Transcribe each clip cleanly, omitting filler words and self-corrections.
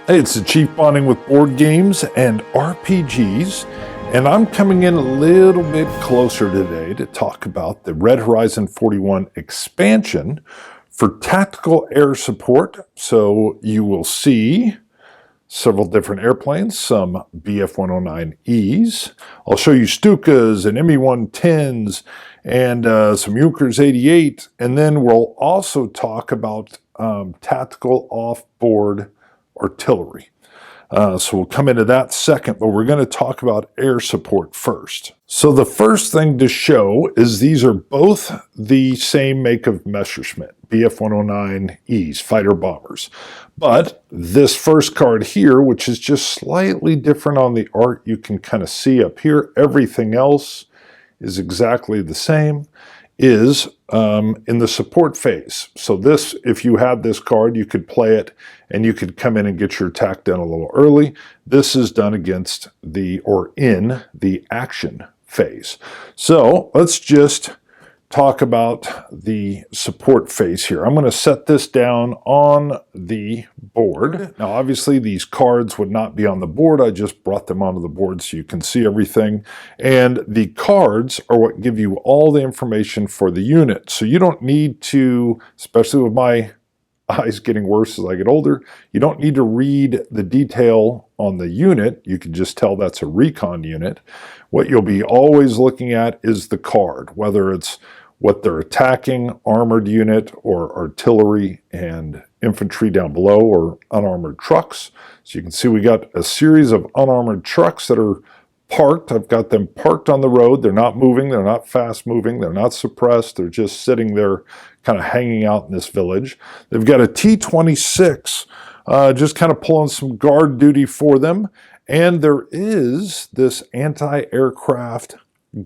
Hey, it's the Chief Bonding with board games and RPGs, and I'm coming in a little bit closer today to talk about the Red Horizon 41 expansion for tactical air support. So you will see several different airplanes, some Bf-109Es. I'll show you Stukas and Me-110s and some Junkers 88, and then we'll also talk about tactical off-board artillery. So we'll come into that second, but we're going to talk about air support first. So the first thing to show is these are both the same make of Messerschmitt, Bf-109Es, fighter bombers. But this first card here, which is just slightly different on the art, you can kind of see up here, everything else is exactly the same, is in the support phase. So this, if you had this card, you could play it and you could come in and get your attack done a little early. This is done against in the action phase. So let's just talk about the support phase here. I'm going to set this down on the board. Now, obviously, these cards would not be on the board. I just brought them onto the board so you can see everything. And the cards are what give you all the information for the unit. So you don't need to, especially with my eyes getting worse as I get older, you don't need to read the detail on the unit. You can just tell that's a recon unit. What you'll be always looking at is the card, whether it's what they're attacking, armored unit, or artillery and infantry down below, or unarmored trucks. So you can see we got a series of unarmored trucks that are parked. I've got them parked on the road. They're not moving. They're not fast moving. They're not suppressed. They're just sitting there kind of hanging out in this village. They've got a T-26 just kind of pulling some guard duty for them. And there is this anti-aircraft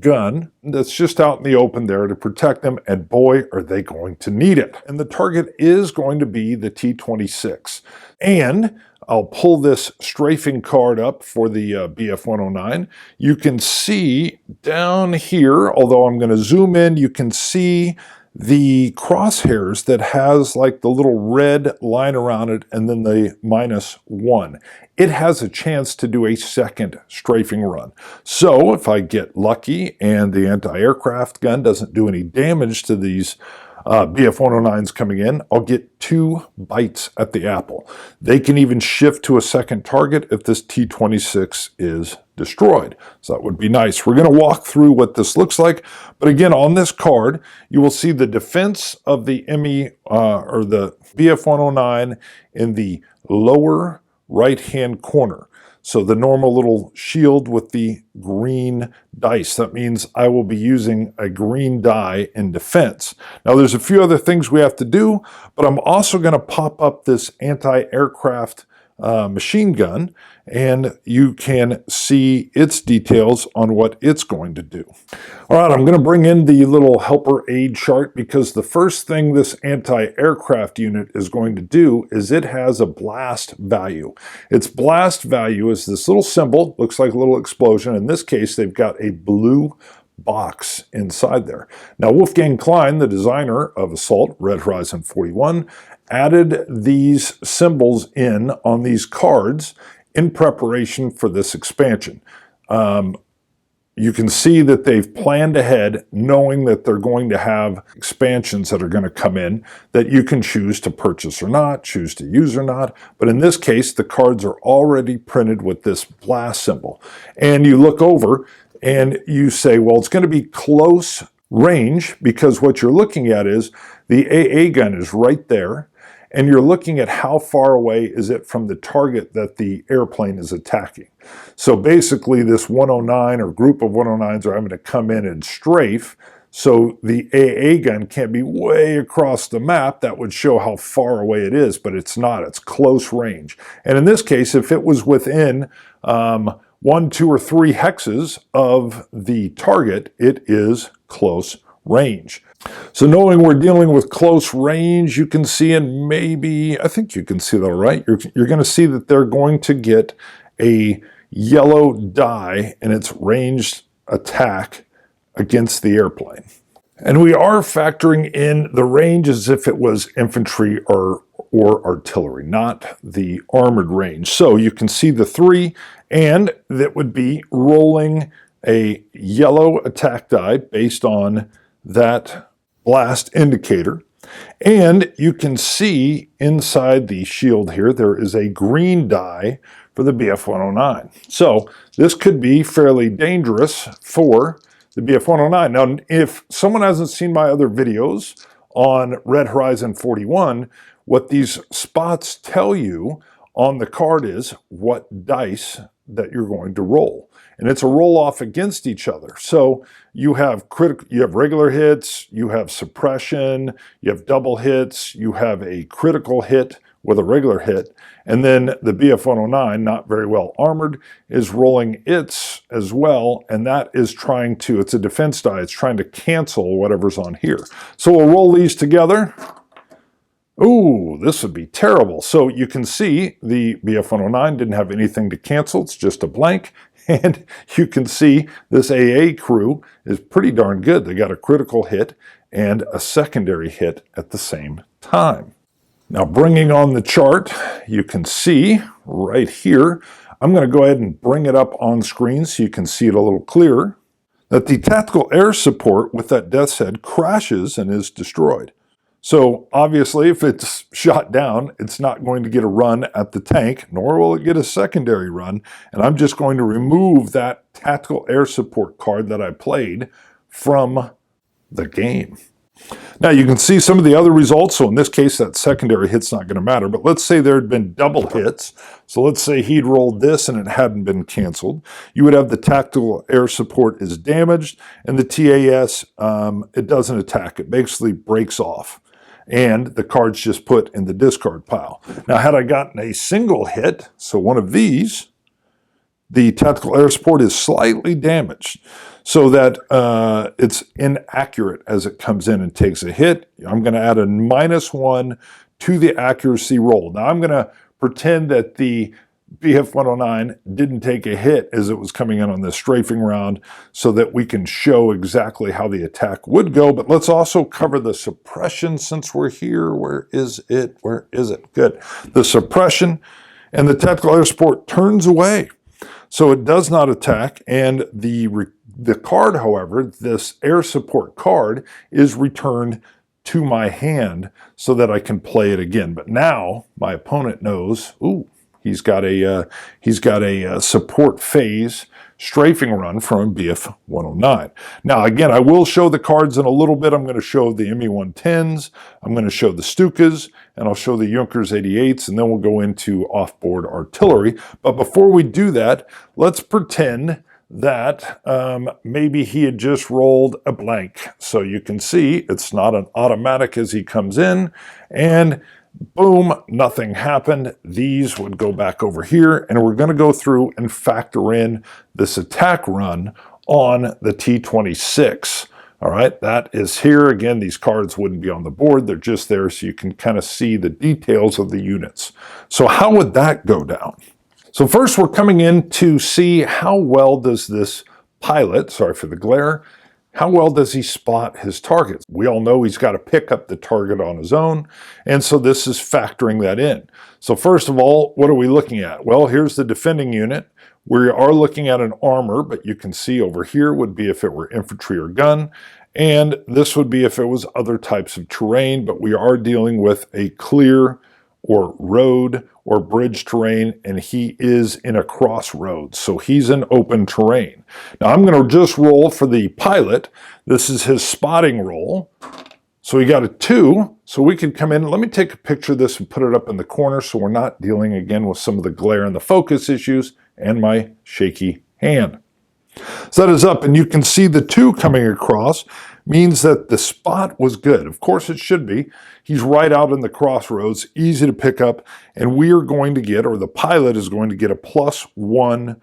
gun that's just out in the open there to protect them, and boy, are they going to need it. And the target is going to be the T-26. And I'll pull this strafing card up for the Bf-109. You can see down here, although I'm going to zoom in, you can see the crosshairs that has like the little red line around it and then the -1. It has a chance to do a second strafing run. So if I get lucky and the anti-aircraft gun doesn't do any damage to these Bf-109s coming in, I'll get 2 bites at the apple. They can even shift to a second target if this T-26 is destroyed. So that would be nice. We're going to walk through what this looks like. But again, on this card, you will see the defense of the or the Bf-109 in the lower right-hand corner. So the normal little shield with the green dice. That means I will be using a green die in defense. Now there's a few other things we have to do, but I'm also going to pop up this anti-aircraft machine gun, and you can see its details on what it's going to do. All right, I'm going to bring in the little helper aid chart because the first thing this anti-aircraft unit is going to do is it has a blast value. Its blast value is this little symbol, looks like a little explosion. In this case, they've got a blue box inside there. Now, Wolfgang Klein, the designer of Assault Red Horizon 41, added these symbols in on these cards in preparation for this expansion. You can see that they've planned ahead, knowing that they're going to have expansions that are going to come in that you can choose to purchase or not, choose to use or not. But in this case, the cards are already printed with this blast symbol. And you look over and you say, well, it's going to be close range because what you're looking at is the AA gun is right there. And you're looking at how far away is it from the target that the airplane is attacking. So basically this 109 or group of 109s are having to come in and strafe. So the AA gun can't be way across the map. That would show how far away it is, but it's not. It's close range. And in this case, if it was within 1, 2, or 3 hexes of the target, it is close range. So knowing we're dealing with close range, you can see, and maybe, I think you can see that all right, you're going to see that they're going to get a yellow die in its ranged attack against the airplane. And we are factoring in the range as if it was infantry or or artillery, not the armored range. So you can see the 3, and that would be rolling a yellow attack die based on that blast indicator. And you can see inside the shield here, there is a green die for the BF-109. So this could be fairly dangerous for the BF-109. Now, if someone hasn't seen my other videos on Red Horizon 41, what these spots tell you on the card is what dice that you're going to roll. And it's a roll off against each other. So you have regular hits, you have suppression, you have double hits, you have a critical hit with a regular hit, and then the BF-109, not very well armored, is rolling its as well, and that is trying to, it's a defense die, it's trying to cancel whatever's on here. So we'll roll these together. Ooh, this would be terrible. So you can see the BF-109 didn't have anything to cancel, it's just a blank. And you can see this AA crew is pretty darn good. They got a critical hit and a secondary hit at the same time. Now bringing on the chart, you can see right here, I'm going to go ahead and bring it up on screen so you can see it a little clearer, that the tactical air support with that Death's Head crashes and is destroyed. So obviously if it's shot down, it's not going to get a run at the tank, nor will it get a secondary run. And I'm just going to remove that tactical air support card that I played from the game. Now you can see some of the other results. So in this case, that secondary hit's not going to matter, but let's say there had been double hits. So let's say he'd rolled this and it hadn't been canceled. You would have the tactical air support is damaged, and the TAS, it doesn't attack. It basically breaks off, and the card's just put in the discard pile. Now, had I gotten a single hit, so one of these, the tactical air support is slightly damaged so that it's inaccurate as it comes in and takes a hit. I'm going to add a -1 to the accuracy roll. Now, I'm going to pretend that the BF-109 didn't take a hit as it was coming in on this strafing round so that we can show exactly how the attack would go. But let's also cover the suppression since we're here. Where is it? Where is it? Good. The suppression, and the tactical air support turns away. So it does not attack, and the card, however, this air support card, is returned to my hand so that I can play it again. But now my opponent knows, ooh, he's got a support phase strafing run from BF-109. Now, again, I will show the cards in a little bit. I'm going to show the ME-110s, I'm going to show the Stukas, and I'll show the Junkers 88s, and then we'll go into off-board artillery. But before we do that, let's pretend that maybe he had just rolled a blank. So you can see it's not an automatic as he comes in, and boom, nothing happened. These would go back over here, and we're going to go through and factor in this attack run on the T-26. All right, that is here. Again, these cards wouldn't be on the board. They're just there so you can kind of see the details of the units. So how would that go down? So first, we're coming in to see how well does this pilot, sorry for the glare, how well does he spot his targets? We all know he's got to pick up the target on his own, and so this is factoring that in. So first of all, what are we looking at? Well, here's the defending unit. We are looking at an armor, but you can see over here would be if it were infantry or gun, and this would be if it was other types of terrain, but we are dealing with a clear or road or bridge terrain, and he is in a crossroads, so he's in open terrain. Now I'm going to just roll for the pilot. This is his spotting roll. So he got a 2, so we could come in. Let me take a picture of this and put it up in the corner so we're not dealing again with some of the glare and the focus issues and my shaky hand. So that is up, and you can see the 2 coming across means that the spot was good. Of course it should be. He's right out in the crossroads, easy to pick up, and we are going to get, or the pilot is going to get, a +1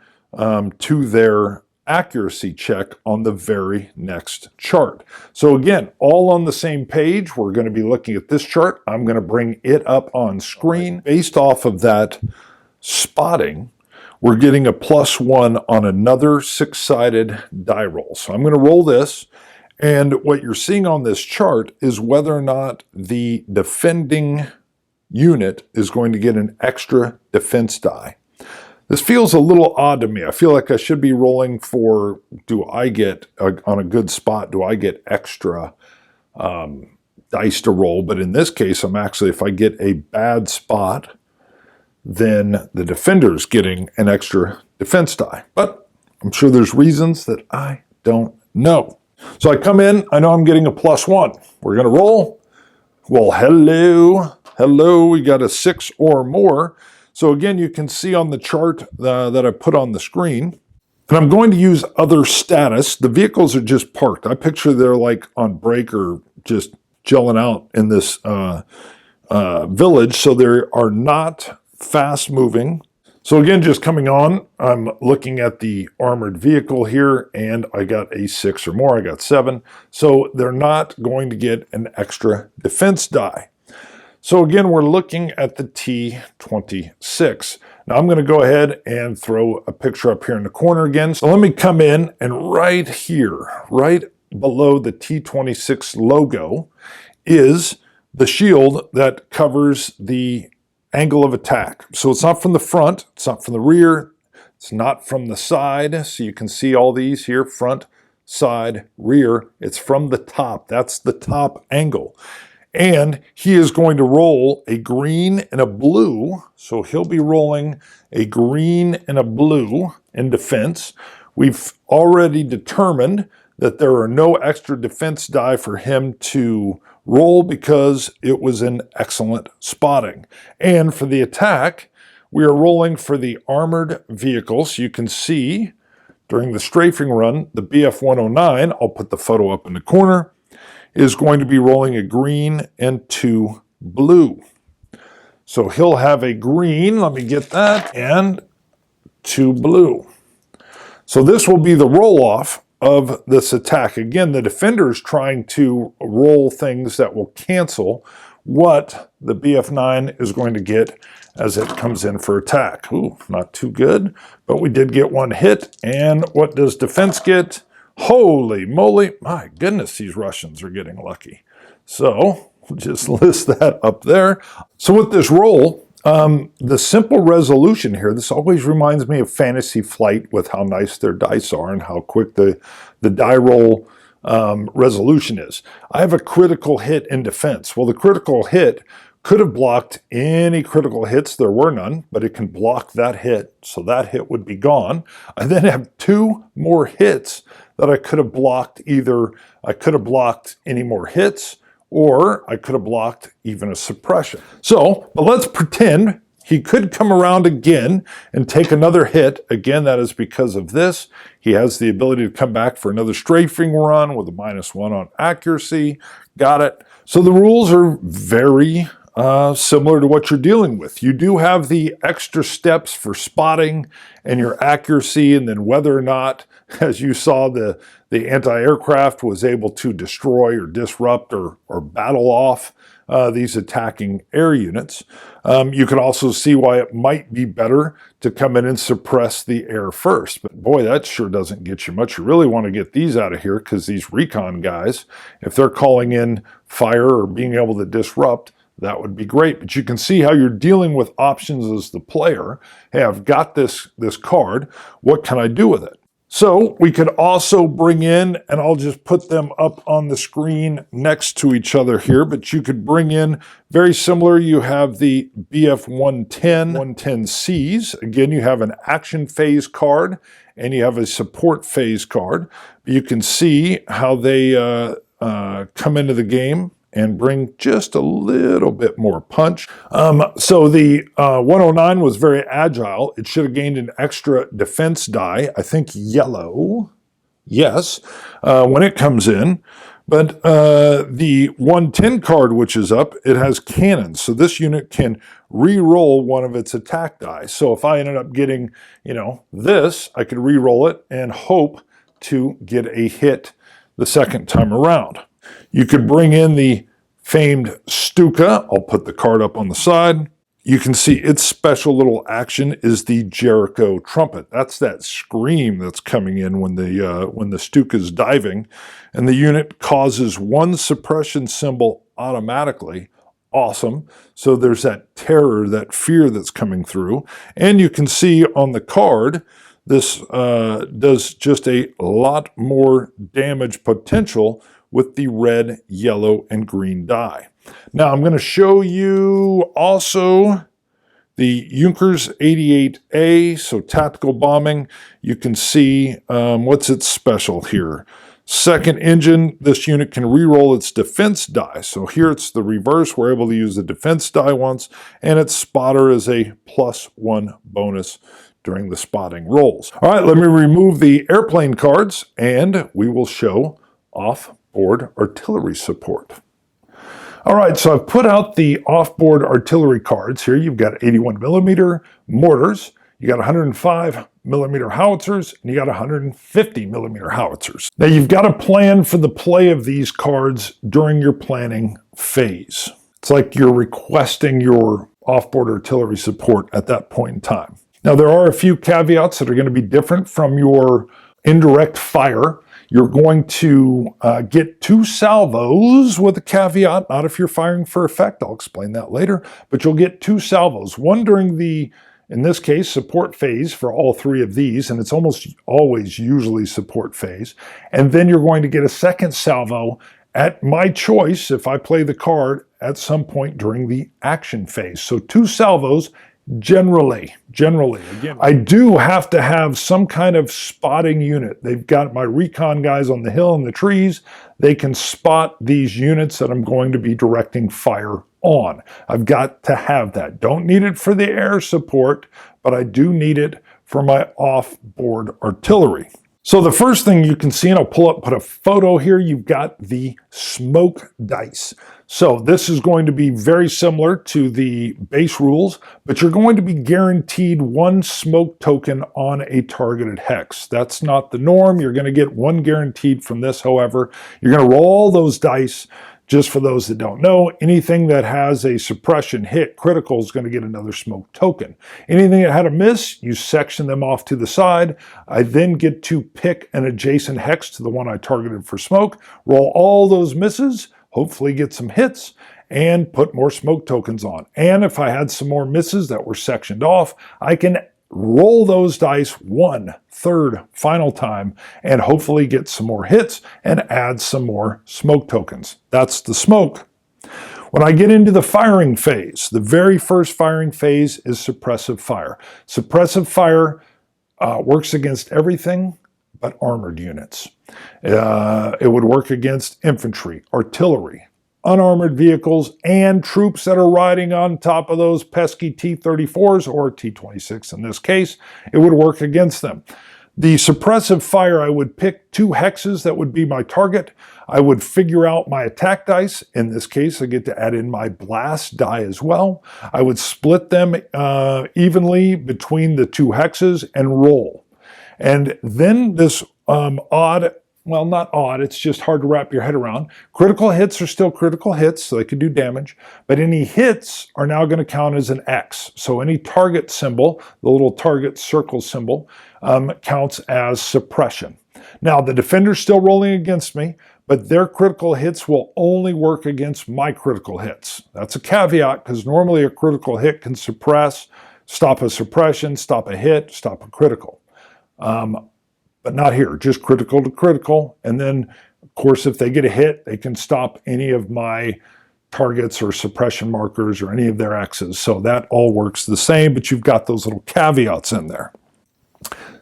to their accuracy check on the very next chart. So again, all on the same page. We're going to be looking at this chart. I'm going to bring it up on screen. Based off of that spotting, we're getting a +1 on another 6-sided die roll. So I'm going to roll this, and what you're seeing on this chart is whether or not the defending unit is going to get an extra defense die. This feels a little odd to me. I feel like I should be rolling for, do I get, on a good spot, do I get extra dice to roll? But in this case, I'm actually, if I get a bad spot, then the defender's getting an extra defense die. But I'm sure there's reasons that I don't know. So I come in, I know I'm getting a +1. We're going to roll. Well, hello, we got a 6 or more. So again, you can see on the chart that I put on the screen, and I'm going to use other status. The vehicles are just parked. I picture they're like on break or just gelling out in this village, so they are not fast moving. So again, just coming on, I'm looking at the armored vehicle here, and I got a 6 or more. I got 7. So they're not going to get an extra defense die. So again, we're looking at the T26. Now I'm going to go ahead and throw a picture up here in the corner again. So let me come in, and right here, right below the T26 logo, is the shield that covers the angle of attack. So it's not from the front, it's not from the rear, it's not from the side. So you can see all these here, front, side, rear. It's from the top. That's the top angle. And he is going to roll a green and a blue. So he'll be rolling a green and a blue in defense. We've already determined that there are no extra defense die for him to roll because it was an excellent spotting. And for the attack, we are rolling for the armored vehicles. You can see during the strafing run, the BF-109, I'll put the photo up in the corner, is going to be rolling a green and 2 blue. So he'll have a green, let me get that, and 2 blue. So this will be the roll-off of this attack. Again, the defender is trying to roll things that will cancel what the BF9 is going to get as it comes in for attack. Ooh, not too good, but we did get one hit. And what does defense get? Holy moly, my goodness, these Russians are getting lucky. So we'll just list that up there. So with this roll, the simple resolution here, this always reminds me of Fantasy Flight with how nice their dice are and how quick the die roll resolution is. I have a critical hit in defense. Well, the critical hit could have blocked any critical hits. There were none, but it can block that hit. So that hit would be gone. I then have 2 more hits that I could have blocked. Either I could have blocked any more hits, or I could have blocked even a suppression. So, but let's pretend he could come around again and take another hit. Again, that is because of this. He has the ability to come back for another strafing run with a -1 on accuracy. Got it. So the rules are very similar to what you're dealing with. You do have the extra steps for spotting and your accuracy, and then whether or not, as you saw, the anti-aircraft was able to destroy or disrupt or battle off these attacking air units. You can also see why it might be better to come in and suppress the air first. But boy, that sure doesn't get you much. You really want to get these out of here, because these recon guys, if they're calling in fire or being able to disrupt, that would be great. But you can see how you're dealing with options as the player. Hey, I've got this card. What can I do with it? So we could also bring in, and I'll just put them up on the screen next to each other here, but you could bring in, very similar, you have the BF-110, 110Cs. Again, you have an action phase card, and you have a support phase card. You can see how they come into the game and bring just a little bit more punch. So the 109 was very agile. It should have gained an extra defense die, I think yellow, yes, when it comes in. But the 110 card, which is up, it has cannons. So this unit can re-roll one of its attack die. So if I ended up getting, this, I could re-roll it and hope to get a hit the second time around. You could bring in the famed Stuka. I'll put the card up on the side. You can see its special little action is the Jericho trumpet. That's that scream that's coming in when the Stuka is diving, and the unit causes 1 suppression symbol automatically awesome. So there's that terror, that fear that's coming through. And you can see on the card, this does just a lot more damage potential with the red, yellow, and green die. Now I'm going to show you also the Junkers 88A, so tactical bombing. You can see what's its special here. Second engine, this unit can re-roll its defense die. So here it's the reverse. We're able to use the defense die once, and its spotter is a +1 bonus during the spotting rolls. All right, let me remove the airplane cards, and we will show off-board artillery support. All right, so I've put out the off-board artillery cards here. You've got 81 millimeter mortars, you got 105 millimeter howitzers, and you got 150 millimeter howitzers. Now you've got to plan for the play of these cards during your planning phase. It's like you're requesting your off-board artillery support at that point in time. Now there are a few caveats that are going to be different from your indirect fire. You're going to get 2 salvos with a caveat, not if you're firing for effect. I'll explain that later, but you'll get 2 salvos, one during the, in this case, support phase for all 3 of these, and it's almost always usually support phase. And then you're going to get a second salvo at my choice if I play the card at some point during the action phase. So 2 salvos generally. Again, I do have to have some kind of spotting unit. They've got my recon guys on the hill and the trees. They can spot these units that I'm going to be directing fire on. I've got to have that. Don't need it for the air support, but I do need it for my off-board artillery. So the first thing you can see, and I'll put a photo here, you've got the smoke dice. So this is going to be very similar to the base rules, but you're going to be guaranteed 1 smoke token on a targeted hex. That's not the norm. You're going to get 1 guaranteed from this, however. You're going to roll all those dice. Just for those that don't know, anything that has a suppression hit critical is going to get another smoke token. Anything that had a miss, you section them off to the side. I then get to pick an adjacent hex to the one I targeted for smoke, roll all those misses, hopefully get some hits, and put more smoke tokens on. And if I had some more misses that were sectioned off, I can roll those dice 1/3 final time and hopefully get some more hits and add some more smoke tokens. That's the smoke. When I get into the firing phase, the very first firing phase is suppressive fire. Suppressive fire works against everything but armored units. It would work against infantry, artillery, unarmored vehicles, and troops that are riding on top of those pesky T-34s or T-26 in this case. It would work against them. The suppressive fire, I would pick 2 hexes that would be my target. I would figure out my attack dice. In this case, I get to add in my blast die as well. I would split them evenly between the 2 hexes and roll. And then this well, not odd, it's just hard to wrap your head around. Critical hits are still critical hits, so they could do damage, but any hits are now going to count as an X. So any target symbol, the little target circle symbol, counts as suppression. Now, the defender's still rolling against me, but their critical hits will only work against my critical hits. That's a caveat, because normally a critical hit can suppress, stop a suppression, stop a hit, stop a critical. But not here, just critical to critical. And then, of course, if they get a hit, they can stop any of my targets or suppression markers or any of their X's. So that all works the same, but you've got those little caveats in there.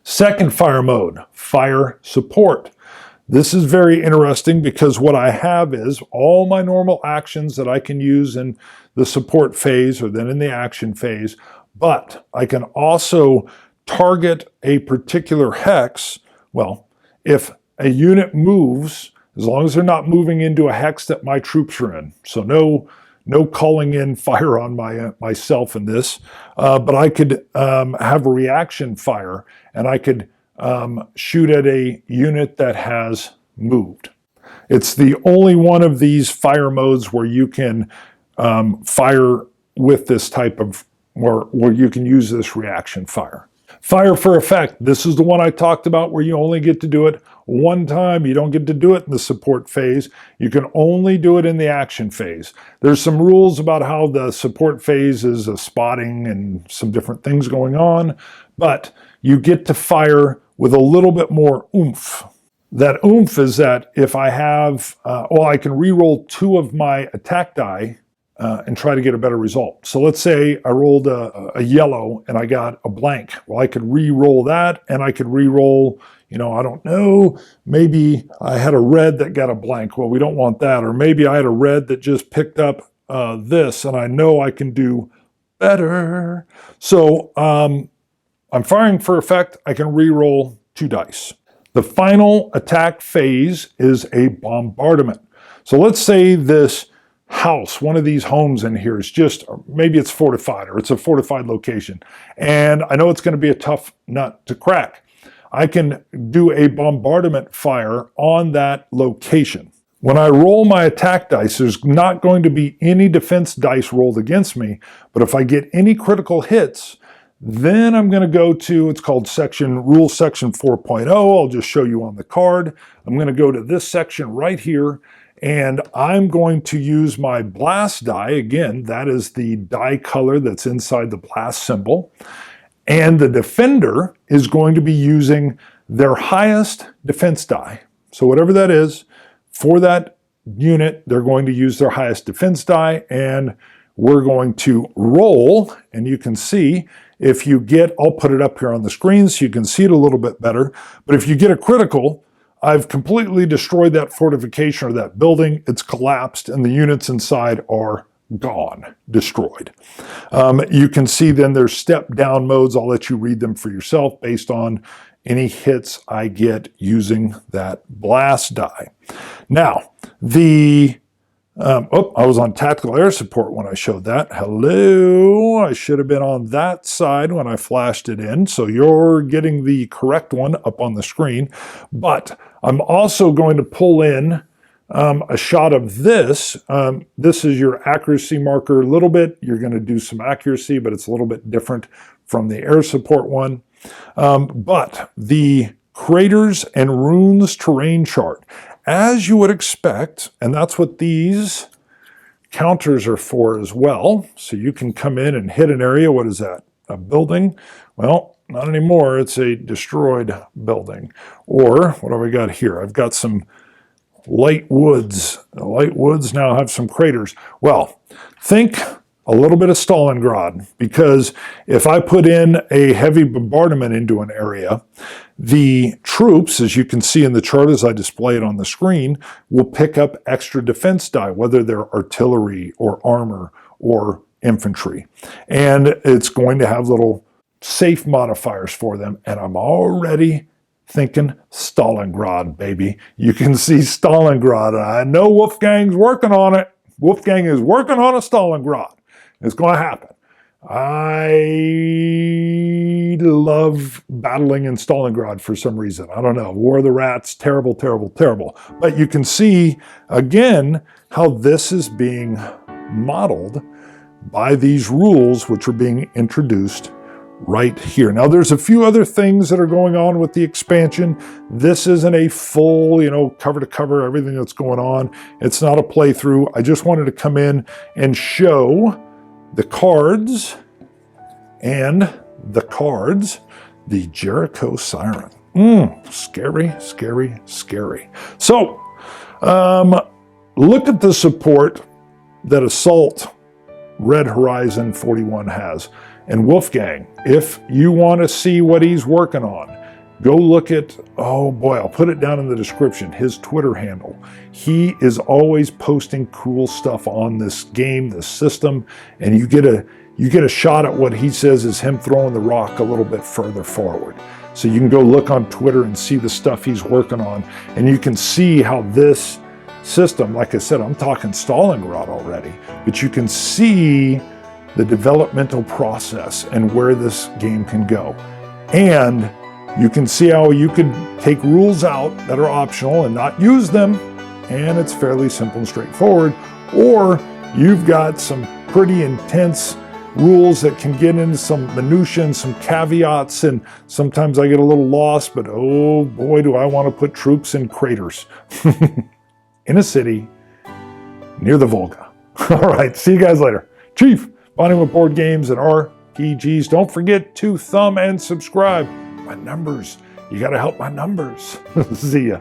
Second fire mode, fire support. This is very interesting because what I have is all my normal actions that I can use in the support phase or then in the action phase, but I can also target a particular hex. Well, if a unit moves, as long as they're not moving into a hex that my troops are in, so no calling in fire on myself in this, but I could have a reaction fire, and I could shoot at a unit that has moved. It's the only one of these fire modes where you can fire with this type of, where you can use this reaction fire. Fire for effect. This is the one I talked about where you only get to do it one time. You don't get to do it in the support phase. You can only do it in the action phase. There's some rules about how the support phase is a spotting and some different things going on, but you get to fire with a little bit more oomph. That oomph is that if I have, I can re-roll 2 of my attack die and try to get a better result. So let's say I rolled a yellow and I got a blank. Well, I could re-roll that, and I could re-roll, I don't know, maybe I had a red that got a blank. Well, we don't want that. Or maybe I had a red that just picked up this, and I know I can do better. So I'm firing for effect. I can re-roll 2 dice. The final attack phase is a bombardment. So let's say this house, one of these homes in here is just, maybe it's fortified, or it's a fortified location. And I know it's going to be a tough nut to crack. I can do a bombardment fire on that location. When I roll my attack dice, there's not going to be any defense dice rolled against me, but if I get any critical hits, then I'm going to go to, it's called rule section 4.0. I'll just show you on the card. I'm going to go to this section right here, and I'm going to use my blast die. Again, that is the die color that's inside the blast symbol. And the defender is going to be using their highest defense die. So whatever that is, for that unit, they're going to use their highest defense die, and we're going to roll, and you can see if you get, I'll put it up here on the screen so you can see it a little bit better, but if you get a critical, I've completely destroyed that fortification or that building. It's collapsed, and the units inside are gone, destroyed. You can see then there's step down modes. I'll let you read them for yourself based on any hits I get using that blast die. Now, I was on tactical air support when I showed that. Hello, I should have been on that side when I flashed it in. So you're getting the correct one up on the screen. But I'm also going to pull in a shot of this. This is your accuracy marker a little bit. You're going to do some accuracy, but it's a little bit different from the air support one. But the craters and runes terrain chart, as you would expect, and that's what these counters are for as well. So you can come in and hit an area. What is that? A building? Well, not anymore. It's a destroyed building. Or what have I got here? I've got some light woods. The light woods now have some craters. Well, think a little bit of Stalingrad, because if I put in a heavy bombardment into an area, the troops, as you can see in the chart as I display it on the screen, will pick up extra defense die, whether they're artillery or armor or infantry. And it's going to have little safe modifiers for them. And I'm already thinking Stalingrad, baby. You can see Stalingrad. And I know Wolfgang's working on it. Wolfgang is working on a Stalingrad. It's going to happen. I love battling in Stalingrad for some reason. I don't know. War of the Rats, terrible, terrible, terrible. But you can see, again, how this is being modeled by these rules, which are being introduced right here. Now, there's a few other things that are going on with the expansion. This isn't a full, cover to cover, everything that's going on. It's not a playthrough. I just wanted to come in and show the cards, the Jericho Siren. Scary, scary, scary. So, look at the support that Assault Red Horizon 41 has. And Wolfgang, if you want to see what he's working on, go look at, I'll put it down in the description, his Twitter handle. He is always posting cool stuff on this game, this system, and you get a shot at what he says is him throwing the rock a little bit further forward. So you can go look on Twitter and see the stuff he's working on, and you can see how this system, like I said, I'm talking Stalingrad already, but you can see the developmental process and where this game can go. And you can see how you could take rules out that are optional and not use them, and it's fairly simple and straightforward. Or you've got some pretty intense rules that can get into some minutiae and some caveats, and sometimes I get a little lost, but oh boy, do I want to put troops in craters in a city near the Volga. All right, see you guys later. Chief, Bonding with Board Games and RPGs. Don't forget to thumb and subscribe. My numbers, you got to help my numbers. See ya.